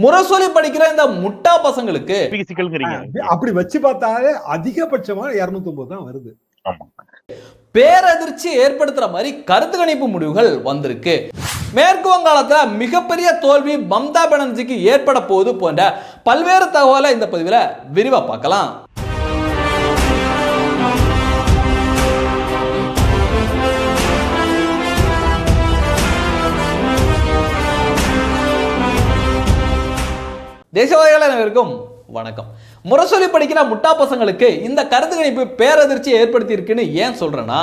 முரசொலி படிக்கிற இந்த முட்டா பசங்களுக்கு அப்படி வச்சு பார்த்தாலே அதிகபட்சமா 209 தான் வருது. பேரதிர்ச்சி ஏற்படுத்துற மாதிரி கருத்து கணிப்பு முடிவுகள் வந்திருக்கு. மேற்கு வங்காளத்தில் மிகப்பெரிய தோல்வி மம்தா பானர்ஜிக்கு ஏற்பட போகுது போன்ற பல்வேறு தகவலை இந்த பதிவில் விரிவா பார்க்கலாம். தேசவாதிகள் அனைவருக்கும் வணக்கம். முரசொலி படிக்கிற முட்டா பசங்களுக்கு இந்த கருத்து கணிப்பு பேரதிர்ச்சியை ஏற்படுத்தி இருக்குன்னு ஏன் சொல்றேன்னா,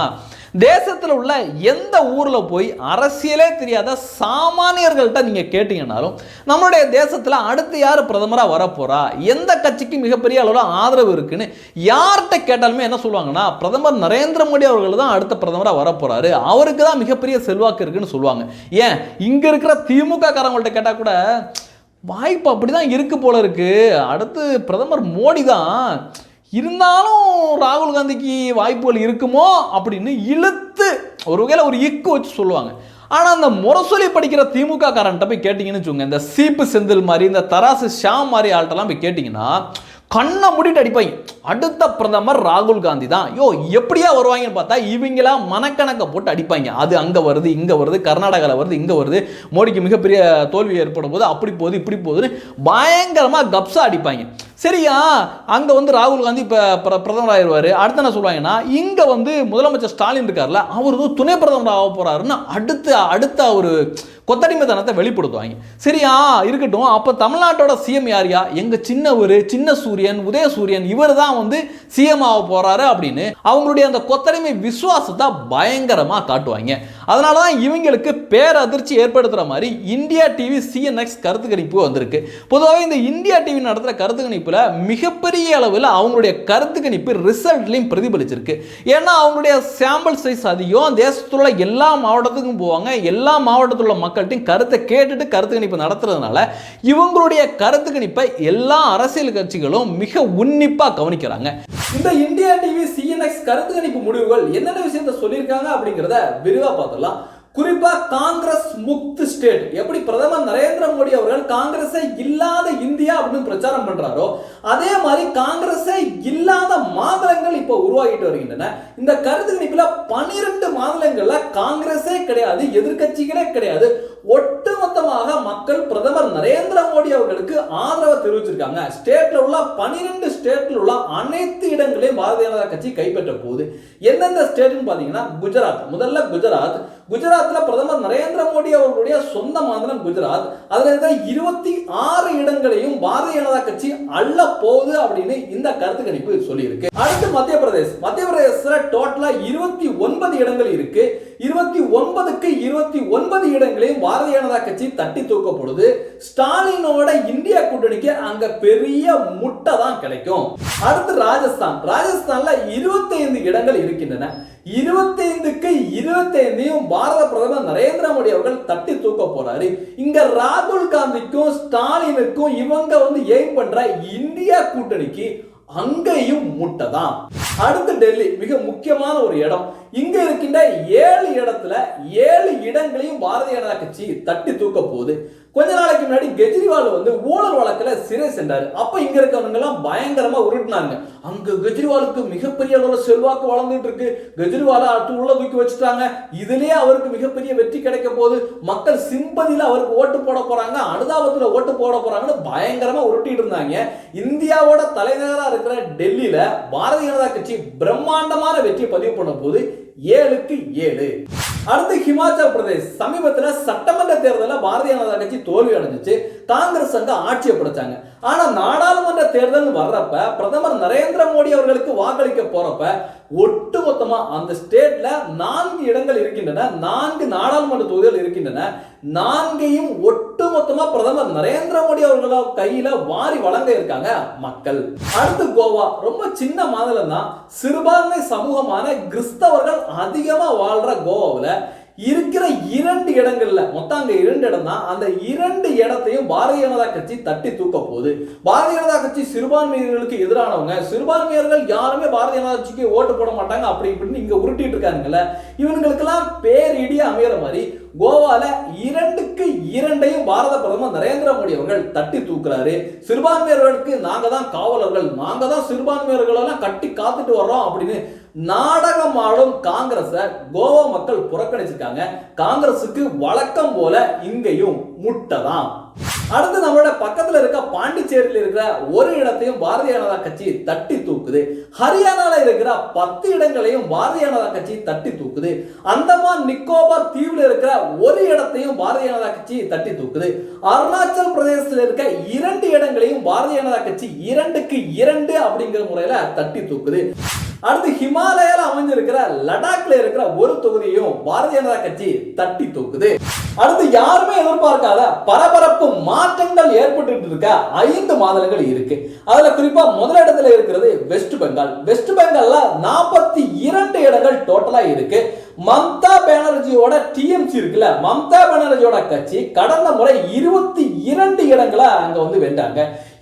தேசத்தில் உள்ள எந்த ஊர்ல போய் அரசியலே தெரியாத சாமானியர்கள்ட்ட நீங்க கேட்டீங்கன்னாலும் நம்மளுடைய தேசத்துல அடுத்து யார் பிரதமரா வரப்போறா, எந்த கட்சிக்கு மிகப்பெரிய அளவில் ஆதரவு இருக்குன்னு யார்கிட்ட கேட்டாலுமே என்ன சொல்லுவாங்கன்னா, பிரதமர் நரேந்திர மோடி அவர்கள் தான் அடுத்த பிரதமரா வரப்போறாரு, அவருக்கு தான் மிகப்பெரிய செல்வாக்கு இருக்குன்னு சொல்லுவாங்க. ஏன் இங்க இருக்கிற திமுக காரங்கள்ட்ட கேட்டா கூட வாய்ப்பு அப்படிதான் இருக்கு போல இருக்கு, அடுத்து பிரதமர் மோடி தான், இருந்தாலும் ராகுல் காந்திக்கு வாய்ப்புகள் இருக்குமோ அப்படின்னு இழுத்து ஒருவேளை ஒரு இக்கு வச்சு சொல்லுவாங்க. ஆனால் அந்த முரசொலி படிக்கிற திமுக காரன்ட்ட போய் கேட்டிங்கன்னு வச்சுக்கோங்க, இந்த சீப்பு செந்தில் மாதிரி இந்த தராசு ஷாம் மாதிரி ஆள்கிட்டலாம் போய் கேட்டிங்கன்னா கண்ணை மூடிட்டு அடிப்பாங்க, அடுத்த பிரதமர் ராகுல் காந்தி தான். எப்படியா வருவாங்கன்னு பார்த்தா இவங்களா மனக்கணக்கை போட்டு அடிப்பாங்க. அது அங்கே வருது, இங்கே வருது, கர்நாடகாவில் வருது, இங்கே வருது, மோடிக்கு மிகப்பெரிய தோல்வி ஏற்படும் போது அப்படி போகுது இப்படி போகுதுன்னு பயங்கரமாக கப்ஸா அடிப்பாங்க. சரியா, அங்கே வந்து ராகுல் காந்தி இப்போ பிரதமர் ஆயிடுவார், அடுத்து என்ன சொல்லுவாங்கன்னா இங்கே வந்து முதலமைச்சர் ஸ்டாலின் இருக்கார்ல, அவர் வந்து துணை பிரதமர் ஆக போகிறாருன்னு அடுத்த ஒரு கொத்தடிமைத்தனத்தை வெளிப்படுத்துவாங்க. சரியா இருக்கட்டும், அப்போ தமிழ்நாட்டோட சிஎம் யாரியா, எங்கள் சின்ன சூரியன் உதயசூரியன் இவர் தான் வந்து சிஎம் ஆக போகிறாரு அப்படின்னு அவங்களுடைய அந்த கொத்தடிமை விசுவாசத்தை பயங்கரமாக காட்டுவாங்க. அதனால தான் இவங்களுக்கு பேரதிர்ச்சி ஏற்படுத்துகிற மாதிரி இந்தியா டிவி சிஎன்எக்ஸ் கருத்து கணிப்பு வந்திருக்கு. பொதுவாகவே இந்த இந்தியா டிவி நடத்துகிற கருத்து கணிப்பில் மிகப்பெரிய அளவில் அவங்களுடைய கருத்து கணிப்பு ரிசல்ட்லையும் பிரதிபலிச்சிருக்கு. ஏன்னா அவங்களுடைய சாம்பிள் சைஸ் அதிகம், தேசத்தில் உள்ள எல்லா மாவட்டத்துக்கும் போவாங்க, எல்லா மாவட்டத்தில் உள்ள மக்கள்கிட்டையும் கருத்தை கேட்டுட்டு கருத்து கணிப்பு நடத்துறதுனால இவங்களுடைய கருத்து கணிப்பை எல்லா அரசியல் கட்சிகளும் மிக உன்னிப்பா கவனிக்கிறாங்க. இந்த இந்தியா டிவி சிஎன்எக்ஸ் கருத்து கணிப்பு முடிவுகள் என்னென்ன விஷயத்தை சொல்லியிருக்காங்க அப்படிங்கிறத விரிவா பார்த்துடலாம். குறிப்பா காங்கிரஸ் முக்த் ஸ்டேட், எப்படி பிரதமர் நரேந்திர மோடி அவர்கள் காங்கிரஸை இல்லாத இந்தியா அப்படின்னு பிரச்சாரம் பண்றாரோ அதே மாதிரி காங்கிரஸை இல்லாத மாநிலங்கள் இப்போ உருவாகிட்டு வருகின்றன. இந்த கருத்து கணிப்புல 12 மாநிலங்கள்ல காங்கிரஸே கிடையாது, எதிர்கட்சிகளே கிடையாது, ஒட்டுமொத்தமாக மக்கள் பிரதமர் நரேந்திர மோடி அவர்களுக்கு ஆதரவு தெரிவிச்சிருக்காங்க. ஸ்டேட்ல உள்ள 12 ஸ்டேட்ல உள்ள அனைத்து இடங்களையும் பாரதிய ஜனதா கட்சி கைப்பற்ற போகுது. எந்தெந்த ஸ்டேட்னு பாத்தீங்கன்னா குஜராத், முதல்ல குஜராத்ல பிரதமர் நரேந்திர மோடி அவர்களுடைய சொந்த மாநிலம் குஜராத், அதுல இருக்க 26 இடங்களையும் பாரதிய ஜனதா கட்சி அள்ள போகுது அப்படின்னு இந்த கருத்து கணிப்பு சொல்லி இருக்கு. அடுத்து மத்திய பிரதேசத்துல டோட்டலா 29 இடங்கள் இருக்கு. 29க்கு 29 இடங்களையும் பாரதிய ஜனதா கட்சி தட்டி தூக்கப்படுது. ஸ்டாலினோட இந்தியா கூட்டணிக்கு அங்க பெரிய முட்டை தான் கிடைக்கும். அடுத்து ராஜஸ்தான்ல 25 இடங்கள் இருக்கின்றன. 25க்கு 25 பாரத பிரதமர் நரேந்திர மோடி அவர்கள் தட்டி தூக்க போறாரு. இங்க ராகுல் காந்திக்கும் ஸ்டாலினுக்கும் இவங்க வந்து எய்ம் பண்ற இந்தியா கூட்டணிக்கு அங்கேயும் முட்டை தான். அடுத்து டெல்லி, மிக முக்கியமான ஒரு இடம். இங்க இருக்கின்ற 7 இடத்துல 7 இடங்களையும் பாரதிய ஜனதா கட்சி தட்டி தூக்க போகுது. கொஞ்ச நாளைக்கு முன்னாடி கெஜ்ரிவால் வந்து ஊழல் வழக்கில் சிறை சென்றாரு. அப்ப இங்க இருக்கவங்க எல்லாம் பயங்கரமா உருட்டினாங்க, அங்க கெஜ்ரிவாலுக்கு மிகப்பெரிய அளவில் செல்வாக்கு வளர்ந்துட்டு இருக்கு, கெஜ்ரிவாலை அடுத்து உள்ள தூக்கி வச்சுட்டாங்க, இதுலயே அவருக்கு மிகப்பெரிய வெற்றி கிடைக்க போகுது, மக்கள் சிம்பதியில அவருக்கு ஓட்டு போட போறாங்க, அனுதாபத்துல ஓட்டு போட போறாங்கன்னு பயங்கரமா உருட்டிட்டு இருந்தாங்க. இந்தியாவோட தலைநகரா இருக்கிற டெல்லியில பாரதிய ஜனதா கட்சி பிரம்மாண்டமான வெற்றி பதிவு பண்ண போது 7க்கு 7. அடுத்து ஹிமாச்சல் பிரதேஷ், சமீபத்தில் சட்டமன்ற தேர்தலில் பாரதிய ஜனதா கட்சி தோல்வி அடைஞ்சிச்சு, காங்கிரஸ் அங்க ஆட்சியை படைச்சாங்க. ஆனா நாடாளுமன்ற தேர்தல் வர்றப்ப பிரதமர் நரேந்திர மோடி அவர்களுக்கு வாக்களிக்க போறப்ப ஒட்டுமொத்தமா அந்த ஸ்டேட்ல 4 இடங்கள் இருக்கின்றன, 4 நாடாளுமன்ற தொகுதிகள் இருக்கின்றன, 4யும் ஒட்டுமொத்தமா பிரதமர் நரேந்திர மோடி அவர்கள கையில வாரி வழங்க இருக்காங்க மக்கள். அடுத்து கோவா, ரொம்ப சின்ன மாநிலம் தான், சிறுபான்மை சமூகமான கிறிஸ்தவர்கள் அதிகமா வாழ்ற கோவாவில் இருக்கிற 2 இடங்கள்ல மொத்தம் அங்க 2 இடம் தான். அந்த 2 இடத்தையும் பாரதிய ஜனதா கட்சி தட்டி தூக்க போகுது. பாரதிய ஜனதா கட்சி சிறுபான்மையினர்களுக்கு எதிரானவங்க, சிறுபான்மையர்கள் யாருமே பாரதிய ஜனதா கட்சிக்கு ஓட்டு போட மாட்டாங்க அப்படி இப்படின்னு இங்க உருட்டிட்டு இருக்காங்கல்ல, இவங்களுக்கெல்லாம் பேரிடியா அமைகிற மாதிரி கோவால 2க்கு 2ஐயும் பாரத பிரதமர் நரேந்திர மோடி அவர்கள் தட்டி தூக்குறாரு. சிறுபான்மையர்களுக்கு நாங்க தான் காவலர்கள், நாங்க தான் சிறுபான்மையர்கள் எல்லாம் கட்டி காத்துட்டு வர்றோம் அப்படின்னு நாடகம் ஆடும் காங்கிரஸ கோவா மக்கள் புறக்கணிச்சிருக்காங்க. காங்கிரசுக்கு வழக்கம் போல இங்கேயும் முட்டைதான். அடுத்து நம்மளோட பக்கத்துல இருக்க பாண்டிச்சேரியில் இருக்கிற ஒரு இடத்தையும் பாரதிய ஜனதா கட்சி தட்டி தூக்குது. ஹரியானால இருக்கிற 10 இடங்களையும் பாரதிய ஜனதா கட்சி தட்டி தூக்குது. அந்தமான் நிக்கோபார் தீவுல இருக்கிற ஒரு இடத்தையும் பாரதிய ஜனதா கட்சி தட்டி தூக்குது. அருணாச்சல் பிரதேசத்தில் இருக்க 2 இடங்களையும் பாரதிய ஜனதா கட்சி 2க்கு 2 அப்படிங்கிற முறையில தட்டி தூக்குது. அடுத்து ஹிமாலயால அமைஞ்சிருக்கிற லடாக்ல இருக்கிற ஒரு தொகுதியையும் பாரதிய ஜனதா கட்சி தட்டி தூக்குது. அடுத்து யாருமே எதிர்பார்க்காத பரபரப்பு மாற்றங்கள் ஏற்பட்டு இருக்க 5 மாநிலங்கள் இருக்கு. அதுல குறிப்பா முதலிடத்துல இருக்கிறது வெஸ்ட் பெங்கால். வெஸ்ட் பெங்கால்ல 42 இடங்கள் டோட்டலா இருக்கு. மம்தா பானர்ஜியோட டிஎம்சி இருக்குல்ல, மம்தா பானர்ஜியோட கட்சி கடந்த முறை 22 இடங்களை அங்க வந்து வென்றாங்க.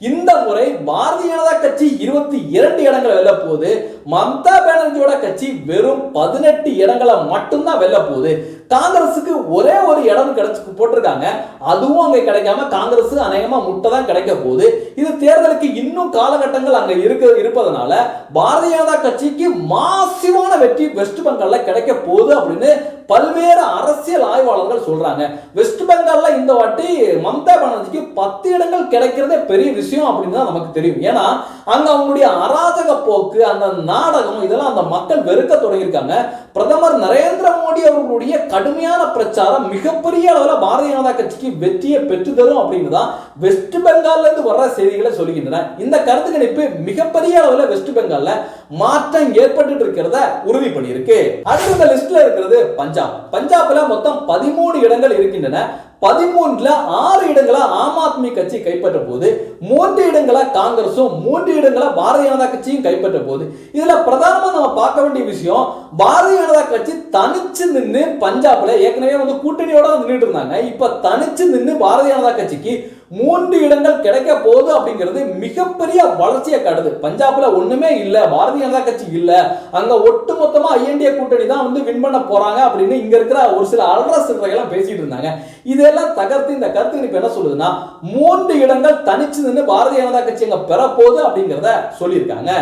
இந்த முறை பாரதிய ஜனதா கட்சி 22 இடங்களை வெல்ல போகுது. மம்தா பானர்ஜியோட கட்சி வெறும் 18 இடங்களை மட்டும்தான் வெல்ல போகுது. காங்கிரசுக்கு ஒரே ஒரு இடம் கிடைச்சு போட்டிருக்காங்க, அதுவும் அங்க கிடைக்காம காங்கிரஸ் அநேகமா முட்டை தான் கிடைக்க போகுது. இது தேர்தலுக்கு இன்னும் காலகட்டங்கள் அங்க இருப்பதனால பாரதிய ஜனதா கட்சிக்கு மாசிவான வெற்றி வெஸ்ட் பெங்கால்ல கிடைக்க போகுது அப்படின்னு பல்வேறு அரசியல் ஆய்வாளர்கள் சொல்றாங்க. வெஸ்ட் பெங்கால்ல இந்த வாட்டி மம்தா பானர்ஜிக்கு 10 இடங்கள் கிடைக்கிறதே பெரிய விஷயம் அப்படின்னு தான் நமக்கு தெரியும். ஏன்னா அங்க அவங்களுடைய அராஜக போக்கு, அந்த நாடகம், இதெல்லாம் அந்த மக்கள் வெறுக்க தொடங்கியிருக்காங்க. பிரதமர் நரேந்திர மோடி அவர்களுடைய கடுமையான பிரச்சாரம் மிகப்பெரிய அளவில் பாரதிய ஜனதா கட்சிக்கு வெற்றியை பெற்று தரும் அப்படின்னு தான் வெஸ்ட் பெங்கால்ல இருந்து வர்ற செய்திகளை சொல்லுகின்றன. இந்த கருத்து கணிப்பு மிகப்பெரிய அளவில் வெஸ்ட் பெங்கால்ல மாற்றம் ஏற்பட்டு இருக்கிறத உறுதி பண்ணியிருக்கு. அடுத்த இந்த லிஸ்ட்ல இருக்கிறது பஞ்சாப். பஞ்சாப்ல மொத்தம் 13 இடங்கள் இருக்கின்றன. 13ல 6 இடங்களை ஆம் ஆத்மி கட்சி கைப்பற்ற போது, 3 இடங்களை காங்கிரசும் 3 இடங்களை பாரதிய ஜனதா கட்சியும் கைப்பற்ற போது. இதுல பிரதானமா நம்ம பார்க்க வேண்டிய விஷயம், பாரதிய ஜனதா கட்சி தனிச்சு நின்று பஞ்சாப்ல ஏற்கனவே வந்து கூட்டணியோட நின்றுட்டு இருந்தாங்க. இப்ப தனிச்சு நின்று பாரதிய ஜனதா கட்சிக்கு 3 இடங்கள் கிடைக்க போகுது அப்படிங்கிறது மிகப்பெரிய வளர்ச்சியை காட்டுது. பஞ்சாப்ல ஒண்ணுமே இல்ல, பாரதிய ஜனதா கட்சி இல்ல, அங்க ஒட்டுமொத்தமா ஐஎன்டிஏ கூட்டணி தான் வந்து வின் பண்ண போறாங்க அப்படின்னு இங்க இருக்கிற ஒரு சில அல்ற சில்லறைகள் பேசிட்டு இருந்தாங்க. இதெல்லாம் தகர்த்து இந்த கருத்து கணிப்பு என்ன சொல்லுதுன்னா, 3 இடங்கள் தனிச்சு நின்று பாரதிய ஜனதா கட்சி அங்க பெற போகுது அப்படிங்கிறத சொல்லியிருக்காங்க.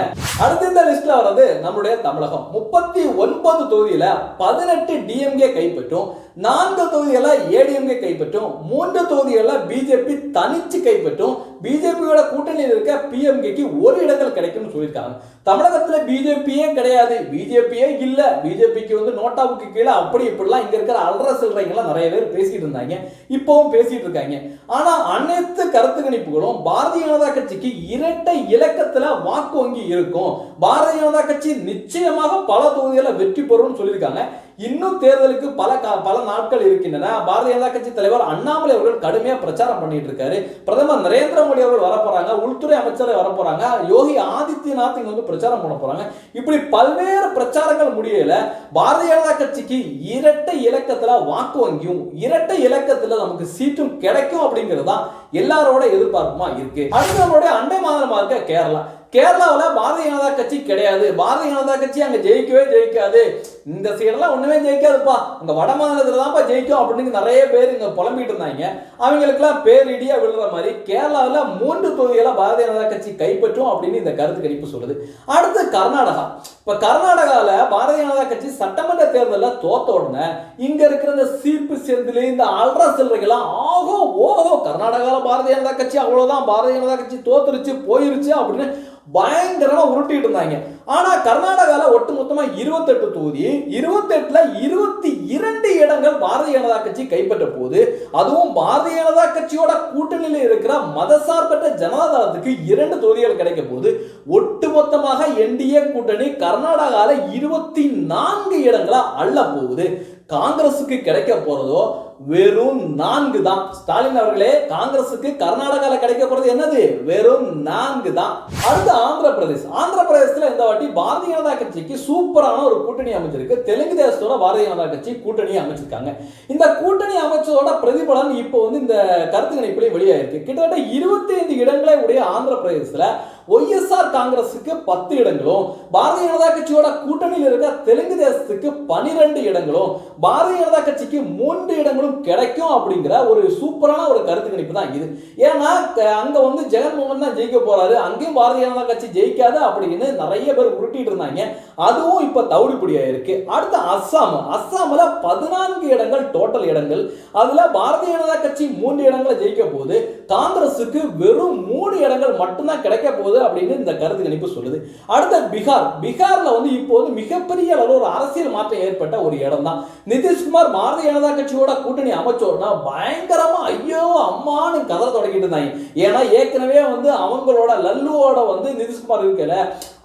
அடுத்து இந்த லிஸ்ட்ல வர்றது நம்மளுடைய தமிழகம். 39 தொகுதியில 18 டிஎம்கே கைப்பற்றும், 4 தொகுதிகளை ஏடிஎம்கே கைப்பற்றும், 3 தொகுதிகளை பிஜேபி தனிச்சு கைப்பற்றும். பிஜேபியோட கூட்டணியில் இருக்க பிஎம்கேக்கு 1 இடங்கள் கிடைக்கும்னு சொல்லியிருக்காங்க. தமிழகத்துல பிஜேபியே கிடையாது, பிஜேபியே இல்ல, பிஜேபிக்கு வந்து நோட்டாவுக்கு கீழே அப்படி இப்படிலாம் இங்க இருக்கிற அல்ற சில்லறைங்கெல்லாம் நிறைய பேர் பேசிட்டு இருந்தாங்க, இப்பவும் பேசிட்டு இருக்காங்க. ஆனா அனைத்து கருத்து கணிப்புகளும் பாரதிய ஜனதா கட்சிக்கு இரட்டை இலக்கத்துல வாக்கு வங்கி இருக்கும், பாரதிய ஜனதா கட்சி நிச்சயமாக பல தொகுதிகளை வெற்றி பெறும் சொல்லியிருக்காங்க. இன்னும் தேர்தலுக்கு பல நாட்கள் இருக்கின்றன. பாரதிய ஜனதா கட்சி தலைவர் அண்ணாமலை அவர்கள் கடுமையா பிரச்சாரம் பண்ணிட்டு இருக்காரு. பிரதமர் நரேந்திர மோடி அவர்கள் வரப்போறாங்க, உள்துறை அமைச்சர் வரப்போறாங்க, யோகி ஆதித்யநாத் இங்க வந்து பிரச்சாரம் பண்ண போறாங்க. இப்படி பல்வேறு பிரச்சாரங்கள் முடியல. பாரதிய ஜனதா கட்சிக்கு இரட்டை இலக்கத்துல வாக்கு வங்கியும் இரட்டை இலக்கத்துல நமக்கு சீட்டும் கிடைக்கும் அப்படிங்கிறது தான் எல்லாரோட எதிர்பார்ப்புமா இருக்கு. அடுத்து நம்மளுடைய அண்டை மாநிலமா இருக்க கேரளா. கேரளாவில் பாரதிய ஜனதா கட்சி கிடையாது, பாரதிய ஜனதா கட்சி அங்க ஜெயிக்கவே ஜெயிக்காது, இந்த சைடெல்லாம் ஒண்ணுமே ஜெயிக்காதுப்பா, அங்க வட மாநிலத்துல தான்ப்பா ஜெயிக்கும் அப்படின்னு நிறைய பேர் இங்க புலம்பிட்டு இருந்தாங்க. அவங்களுக்குலாம் பேரிடியா விழுற மாதிரி கேரளாவில் 3 தொகுதிகளை பாரதிய ஜனதா கட்சி கைப்பற்றும் அப்படின்னு இந்த கருத்து கணிப்பு சொல்லுது. அடுத்து கர்நாடகா. இப்ப கர்நாடகால பாரதிய ஜனதா கட்சி சட்டமன்ற தேர்தலில் தோத்த உடனே இங்க இருக்கிற இந்த சீப்பு செந்தில், இந்த அல்ற சில்லறைகள்லாம் ஆகோ ஓஹோ கர்நாடகாவில் பாரதிய ஜனதா கட்சி அவ்வளவுதான், பாரதிய ஜனதா கட்சி தோத்துருச்சு போயிருச்சு அப்படின்னு பயங்கரமா உருட்டிட்டு இருந்தாங்க. ஆனா கர்நாடகால ஒட்டுமொத்தமா 28 தொகுதி, 28ல 22 இடங்கள் பாரதிய ஜனதா கட்சி கைப்பற்ற போது, அதுவும் பாரதிய ஜனதா கட்சியோட கூட்டணியில் இருக்கிற மதசார்பற்ற ஜனதாதளத்துக்கு 2 தொகுதிகள் கிடைக்க போது, ஒட்டுமொத்தமாக என்டிஏ கூட்டணி கர்நாடகால 24 இடங்களா அள்ள போகுது. காங்கிரசுக்கு கிடைக்க போறதோ வெறும் 4 தான். ஸ்டாலின் அவர்களே, காங்கிரசுக்கு கர்நாடகால கிடைக்க போறது என்னது? வெறும் 4 தான். அடுத்து ஆந்திர பிரதேஷ். ஆந்திர பிரதேசத்துல இந்த வாட்டி பாரதிய ஜனதா கட்சிக்கு சூப்பரான ஒரு கூட்டணி அமைச்சிருக்கு. தெலுங்கு தேசத்தோட பாரதிய ஜனதா கட்சி கூட்டணி அமைச்சிருக்காங்க. இந்த கூட்டணி அமைச்சதோட பிரதிபலன் இப்போ இந்த கருத்து கணிப்பிலே வெளியாயிருக்கு. கிட்டத்தட்ட 25 இடங்களை உடைய ஆந்திர பிரதேசத்துல ஒய்எஸ்ஆர் காங்கிரசுக்கு 10 இடங்களும், பாரதிய ஜனதா கட்சியோட கூட்டணியில் இருக்க தெலுங்கு தேசத்துக்கு 12 இடங்களும், பாரதிய ஜனதா கட்சிக்கு 3 இடங்களும் கிடைக்கும் அப்படிங்கிற ஒரு சூப்பரான ஒரு கருத்து கணிப்பு தான் இது. ஏன்னா அங்க ஜெகன்மோகன் தான் ஜெயிக்க போறாரு, அங்கேயும் பாரதிய ஜனதா கட்சி ஜெயிக்காது அப்படின்னு நிறைய பேர் உருட்டிட்டு இருந்தாங்க. அதுவும் இப்ப தவிடுபடியா இருக்கு. அடுத்து அஸ்ஸாம்ல 14 இடங்கள் டோட்டல் இடங்கள். அதுல பாரதிய ஜனதா கட்சி 3 இடங்களை ஜெயிக்க போது, காங்கிரசுக்கு வெறும் 3 இடங்கள் மட்டும்தான் கிடைக்க போகுது அப்படின்னு இந்த கருத்து கணிப்பு சொல்லுது. அடுத்த பீகார்ல இப்போ மிகப்பெரிய அளவில் ஒரு அரசியல் மாற்றம் ஏற்பட்ட ஒரு இடம் தான். நிதிஷ்குமார் பாரதிய ஜனதா கட்சியோட கூட்டணி அமைச்சோம்னா பயங்கரமா ஐயோ அம்மான்னு கதற தொடங்கிட்டு இருந்தாங்க. ஏன்னா ஏற்கனவே அவங்களோட லல்லுவோட நிதிஷ்குமார் இருக்கல,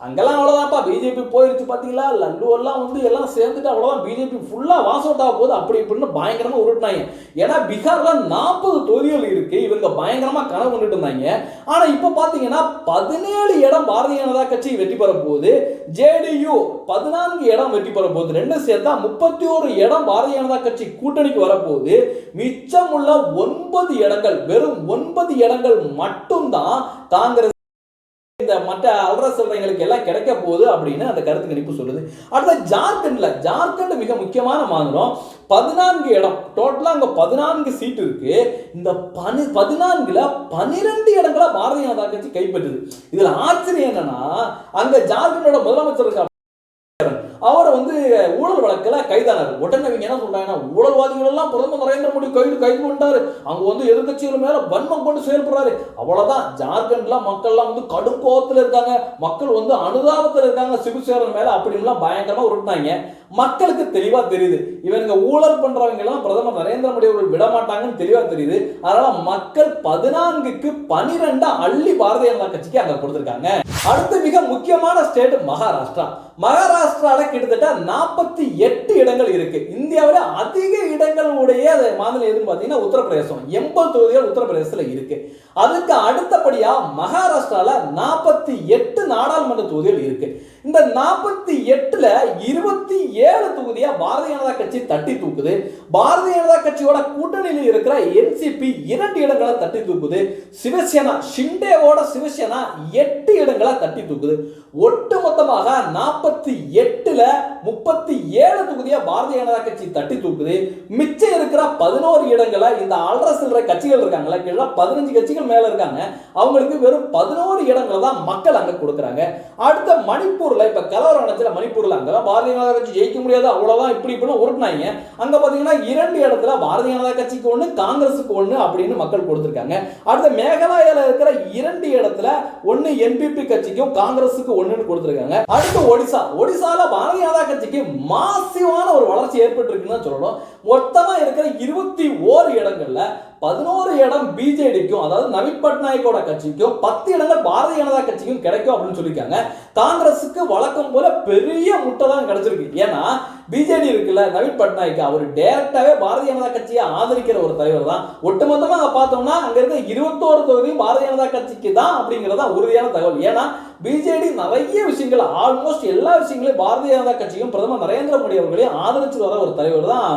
அங்கெல்லாம் அவ்வளவுதான்ப்பா பிஜேபி போயிருச்சு பாத்தீங்களா, லல்லு எல்லாம் எல்லாம் சேர்ந்துட்டு அவ்வளவுதான் பிஜேபி ஃபுல்லா வாஸ் அவுட் ஆக போகுது அப்படி இப்படின்னு பயங்கரமா உருட்டினாங்க. ஏன்னா பீகார்ல 40 தொகுதிகள் இருக்கு, இவங்க பயங்கரமா கனவு கொண்டுட்டு இருந்தாங்க. ஆனா இப்ப பாத்தீங்கன்னா 17 இடம் பாரதிய ஜனதா கட்சி வெற்றி பெற போகுது, ஜேடியு 14 இடம் வெற்றி பெற போகுது, ரெண்டும் சேர்த்தா 31 இடம் பாரதிய ஜனதா கட்சி கூட்டணிக்கு வரப்போகுது. மிச்சமுள்ள 9 இடங்கள், வெறும் 9 இடங்கள் மட்டும்தான் காங்கிரஸ் இந்த மற்ற அல்ற சொல்றவங்களுக்கு எல்லாம் கிடைக்க போகுது அப்படின்னு அந்த கருத்து கணிப்பு சொல்லுது. அடுத்த ஜார்க்கண்ட் மிக முக்கியமான மாநிலம். 14 இடம் டோட்டலா அங்க 14 சீட் இருக்கு. இந்த 14ல 12 இடங்களா பாரதிய ஜனதா கட்சி கைப்பற்றுது. இதுல ஆச்சரியம் என்னன்னா, அங்க ஜார்க்கண்டோட முதலமைச்சர் இருக்கார், அவர் ஊழல் வழக்குல கைதானார். உடனே அவங்க என்ன சொல்றாங்கன்னா, ஊழல்வாதிகள் எல்லாம் பிரதமர் நரேந்திர மோடி கைது பண்ணிட்டாரு, அங்க எதிர்கட்சிகள் மேல வன்மம் கொண்டு செயல்படுறாரு. அவ்வளவுதான், ஜார்க்கண்ட்ல மக்கள்லாம் கடும் கோபத்துல இருக்காங்க, மக்கள் அனுதாபத்துல இருக்காங்க சிவசேனன் மேல அப்படின்லாம் பயங்கரமா உருட்டாங்க. மக்களுக்கு தெளிவா தெரியுது, இவங்க ஊழல் பண்றவங்க எல்லாம் பிரதமர் நரேந்திர மோடி அவர்கள் விட மாட்டாங்கன்னு தெளிவா தெரியுது. அதனால மக்கள் 14க்கு 12 அள்ளி பாரதிய ஜனதா கட்சிக்கு அங்க கொடுத்திருக்காங்க. அடுத்து மிக முக்கியமான ஸ்டேட் மகாராஷ்டிரால கிட்டத்தட்ட 48 இடங்கள் இருக்கு. இந்தியாவில் அதிக இடங்கள் உடைய மாநிலம் எதுன்னு பாத்தீங்கன்னா உத்தரப்பிரதேசம். 80 தொகுதிகள் உத்தரப்பிரதேசத்துல இருக்கு. அதுக்கு அடுத்தபடியா மகாராஷ்டிரால 48 நாடாளுமன்ற தொகுதிகள் இருக்கு. இந்த 48ல 27 தொகுதியா பாரதிய ஜனதா கட்சி தட்டி தூக்குது. பாரதிய ஜனதா கட்சியோட கூட்டணியில் இருக்கிற என்சிபி 2 இடங்களை தட்டி தூக்குது. சிவசேனா ஷிண்டேவோட சிவசேனா 8 இடங்களை தட்டி தூக்குது. ஒட்டுமொத்தமாக 48ல 37 தொகுதியா பாரதிய ஜனதா கட்சி தட்டி தூக்குது. மிச்சம் இருக்கிற 11 இடங்களை இந்த அல்ற சில்லற கட்சிகள் இருக்காங்களா, கீழே 15 கட்சிகள் மேல இருக்காங்க, அவங்களுக்கு வெறும் 11 இடங்கள் தான் மக்கள் அங்க கொடுக்குறாங்க. அடுத்த மணிப்பூர்ல இப்ப கலவரம் நடந்துல, மணிப்பூர்ல அங்க பாரதிய ஜனதா கட்சி ஜெயிக்க முடியாது அவ்வளவுதான் இப்படி உருட்டினாங்க. அங்க பாத்தீங்கன்னா 2 இடத்துல பாரதிய ஜனதா கட்சிக்கு 1 காங்கிரசுக்கு 1 அப்படின்னு மக்கள் கொடுத்திருக்காங்க. அடுத்த மேகாலயால இருக்கிற 2 இடத்துல 1 என்பிபி கட்சிக்கும் காங்கிரசுக்கு 1 கொடுத்திருக்காங்க. அடுத்து ஒடிசால பாரதிய ஜனதா கட்சிக்கு மாசிவான ஒரு வளர்ச்சி ஏற்பட்டிருக்குன்னு சொல்லணும். மொத்தமா இருக்கிற 21 இடங்கள்ல 11 இடம் பிஜேடிக்கும், அதாவது நவீன் பட்நாயக்கோட கட்சிக்கும், 10 இடங்கள் பாரதிய ஜனதா கட்சிக்கும் கிடைக்கும் அப்படின்னு சொல்லியிருக்காங்க. காங்கிரசுக்கு வழக்கம் போல பெரிய முட்டை தான் கிடைச்சிருக்கு. ஏன்னா பிஜேடி இருக்குல்ல, நவீன் பட்நாயக் அவர் டைரக்டாவே பாரதிய ஜனதா கட்சியை ஆதரிக்கிற ஒரு தலைவர் தான். ஒட்டுமொத்தமா பார்த்தோம்னா அங்க இருக்க 21 தொகுதியும் பாரதிய ஜனதா கட்சிக்கு தான் அப்படிங்கிறதா உறுதியான தகவல். ஏன்னா பிஜேடி நிறைய விஷயங்கள், ஆல்மோஸ்ட் எல்லா விஷயங்களையும் பாரதிய ஜனதா கட்சியும் பிரதமர் நரேந்திர மோடி அவர்களையும் ஆதரிச்சு வர ஒரு தலைவர் தான்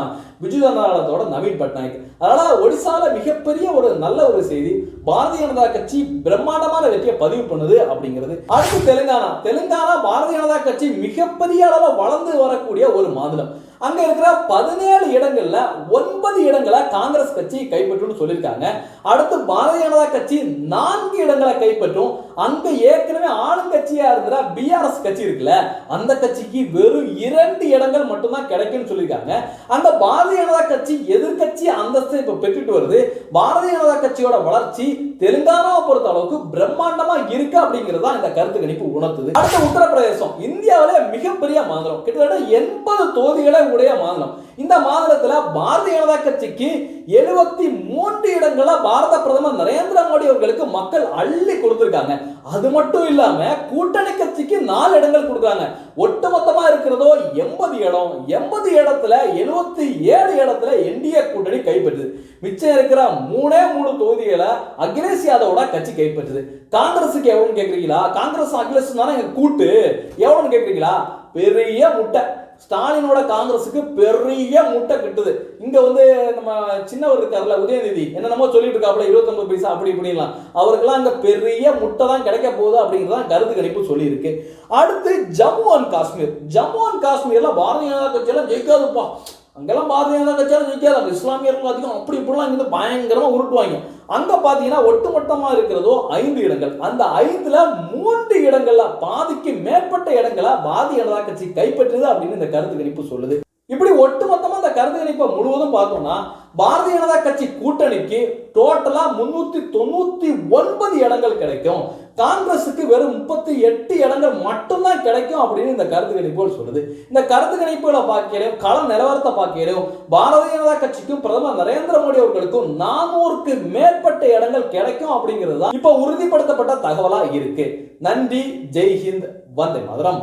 பிஜு ஜனதா தளத்தோட நவீன் பட்நாயக். அதனால ஒடிசால மிகப்பெரிய ஒரு நல்ல ஒரு செய்தி, பாரதிய ஜனதா கட்சி பிரம்மாண்டமான வெற்றியை பதிவு பண்ணுது அப்படிங்கிறது. அடுத்து தெலுங்கானா பாரதிய ஜனதா கட்சி மிகப்பெரிய அளவில் வளர்ந்து வரக்கூடிய ஒரு மாநிலம். அங்க இருக்கிற 17 இடங்கள்ல 9 இடங்களை காங்கிரஸ் கட்சி கைப்பற்றும் சொல்லியிருக்காங்க. அடுத்து பாரதிய ஜனதா கட்சி 4 இடங்களை கைப்பற்றும். அங்க ஏற்கனவே ஆளுங்கட்சியா இருக்கிற பிஆர்எஸ் கட்சி இருக்குல்ல, அந்த கட்சிக்கு வெறும் 2 இடங்கள் மட்டும்தான் கிடைக்கும்னு சொல்லியிருக்காங்க. அங்க பாரதிய ஜனதா கட்சி எதிர்கட்சி அந்தஸ்து இப்ப பெற்றுட்டு வருது. பாரதிய ஜனதா கட்சியோட வளர்ச்சி தெலுங்கானாவை பொறுத்த அளவுக்கு பிரம்மாண்டமா இருக்கு அப்படிங்கிறதா இந்த கருத்து கணிப்பு உணர்த்துது. அடுத்த உத்தரப்பிரதேசம் இந்தியாவிலே மிகப்பெரிய மாநிலம். கிட்டத்தட்ட 80 தொகுதிகளை இருக்கக்கூடிய மாநிலம். இந்த மாநிலத்துல பாரதிய ஜனதா கட்சிக்கு 73 இடங்கள பாரத பிரதமர் நரேந்திர மோடி அவர்களுக்கு மக்கள் அள்ளி கொடுத்திருக்காங்க. அது மட்டும் இல்லாம கூட்டணி கட்சிக்கு 4 இடங்கள் கொடுக்குறாங்க. ஒட்டுமொத்தமா இருக்கிறதோ 80 இடம். 80 இடத்துல 77 இடத்துல என்டிஏ கூட்டணி கைப்பற்றுது. மிச்சம் இருக்கிற 3 தொகுதிகளை அகிலேஷ் யாதவோட கட்சி கைப்பற்றுது. காங்கிரஸுக்கு எவ்வளவு கேக்குறீங்களா? காங்கிரஸ் அகிலேஷ் தானே எங்க கூட்டு, எவ்வளவு கேக்குறீங்களா? பெரிய முட்டை. ஸ்டாலினோட காங்கிரஸுக்கு பெரிய முட்டை கிட்டுது. இங்க வந்து நம்ம சின்னவர் இருக்காருல்ல உதயநிதி, என்னென்னமோ சொல்லிட்டு இருக்காப்புல 29 பைசா அப்படி இப்படிலாம், அவருக்கெல்லாம் அங்க பெரிய முட்டை தான் கிடைக்க போகுது அப்படிங்கிறதான் கருத்து கணிப்பு சொல்லி இருக்கு. அடுத்து ஜம்மு அண்ட் காஷ்மீர். ஜம்மு அண்ட் காஷ்மீர்ல பாரதிய ஜனதா கட்சியெல்லாம் ஜெயிக்காதுப்பா, அங்கெல்லாம் பாரதிய ஜனதா கட்சியாலும் ஜெயிக்காது, இஸ்லாமியர்கள் அதிகம் அப்படி இப்படிலாம் இங்க பயங்கரமா உருட்டுவாங்க. அங்க பாத்தீங்கன்னா ஒட்டுமொத்தமா இருக்கிறதோ 5 இடங்கள். அந்த 5ல 3 இடங்கள்ல பாதிக்கு மேற்பட்ட இடங்கள பாரதிய ஜனதா கட்சி கைப்பற்றுது அப்படின்னு இந்த கருத்து கணிப்பு சொல்லுது. இப்படி ஒட்டுமொத்தமா இந்த கருத்து கணிப்பை முழுவதும் பார்த்தோம்னா பாரதிய ஜனதா கட்சி கூட்டணிக்கு டோட்டலா 399 இடங்கள் கிடைக்கும். காங்கிரஸுக்கு வெறும் 38 இடங்கள் மட்டும்தான் கிடைக்கும் அப்படின்னு இந்த கருத்து கணிப்புகள் சொல்லுது. இந்த கருத்து கணிப்புகளை பார்க்கிறோம், கள நிலவரத்தை பார்க்கிறோம். பாரதிய ஜனதா கட்சிக்கும் பிரதமர் நரேந்திர மோடி அவர்களுக்கும் 400க்கு மேற்பட்ட இடங்கள் கிடைக்கும் அப்படிங்கிறது தான் இப்ப உறுதிப்படுத்தப்பட்ட தகவலா இருக்கு. நன்றி, ஜெய் ஹிந்த், வந்தே மாதரம்.